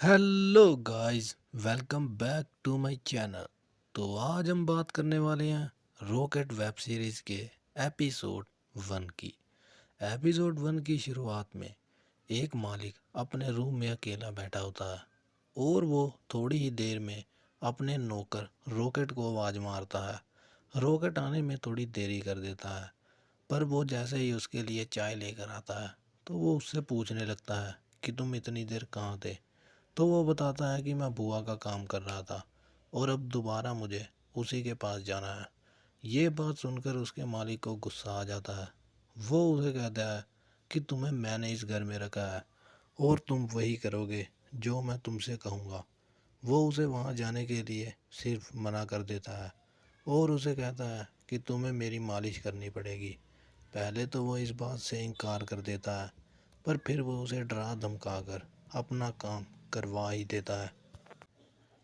Hello guys, welcome back to my channel. तो आज हम बात करने वाले हैं रॉकेट वेब सीरीज़ के एपिसोड 1 की। एपिसोड 1 की शुरुआत में एक मालिक अपने रूम में अकेला बैठा होता है और वो थोड़ी ही देर में अपने नौकर रॉकेट को आवाज़ मारता है। रॉकेट आने में थोड़ी देरी कर देता है, पर वो जैसे ही उसके लिए चाय लेकर आता है तो वो उससे पूछने लगता है कि तुम इतनी देर कहाँ थे। तो वो बताता है कि मैं बुआ का काम कर रहा था और अब दोबारा मुझे उसी के पास जाना है। ये बात सुनकर उसके मालिक को गुस्सा आ जाता है। वो उसे कहता है कि तुम्हें मैंने इस घर में रखा है और तुम वही करोगे जो मैं तुमसे कहूँगा। वो उसे वहाँ जाने के लिए सिर्फ मना कर देता है और उसे कहता है कि तुम्हें मेरी मालिश करनी पड़ेगी। पहले तो वो इस बात से इनकार कर देता है, पर फिर वो उसे डरा धमका कर अपना काम करवा ही देता है।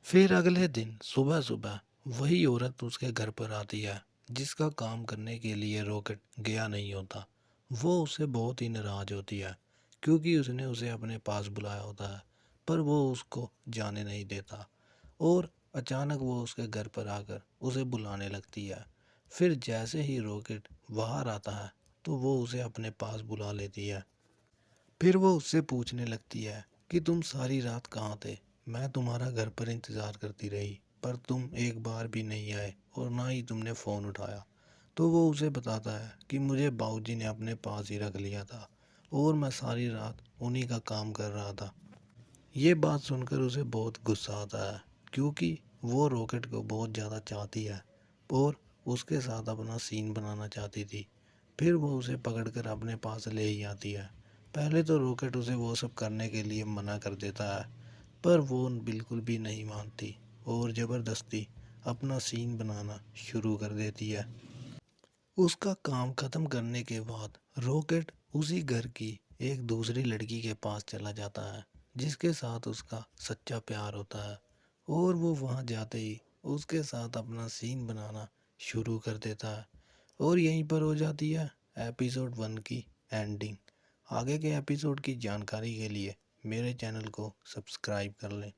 फिर अगले दिन सुबह सुबह वही औरत उसके घर पर आती है जिसका काम करने के लिए रॉकेट गया नहीं होता। वो उससे बहुत ही नाराज होती है क्योंकि उसने उसे अपने पास बुलाया होता है, पर वो उसको जाने नहीं देता और अचानक वो उसके घर पर आकर उसे बुलाने लगती है। फिर जैसे ही रॉकेट बाहर आता है तो वो उसे अपने पास बुला लेती है। फिर वो उससे पूछने लगती है कि तुम सारी रात कहाँ थे। मैं तुम्हारा घर पर इंतज़ार करती रही, पर तुम एक बार भी नहीं आए और ना ही तुमने फ़ोन उठाया। तो वो उसे बताता है कि मुझे बाबूजी ने अपने पास ही रख लिया था और मैं सारी रात उन्हीं का काम कर रहा था। ये बात सुनकर उसे बहुत गुस्सा आता है क्योंकि वो रॉकेट को बहुत ज़्यादा चाहती है और उसके साथ अपना सीन बनाना चाहती थी। फिर वो उसे पकड़कर अपने पास ले ही आती है। पहले तो रॉकेट उसे वो सब करने के लिए मना कर देता है, पर वो बिल्कुल भी नहीं मानती और ज़बरदस्ती अपना सीन बनाना शुरू कर देती है। उसका काम ख़त्म करने के बाद रॉकेट उसी घर की एक दूसरी लड़की के पास चला जाता है जिसके साथ उसका सच्चा प्यार होता है और वो वहाँ जाते ही उसके साथ अपना सीन बनाना शुरू कर देता है। और यहीं पर हो जाती है एपिसोड 1 की एंडिंग। आगे के एपिसोड की जानकारी के लिए मेरे चैनल को सब्सक्राइब कर लें।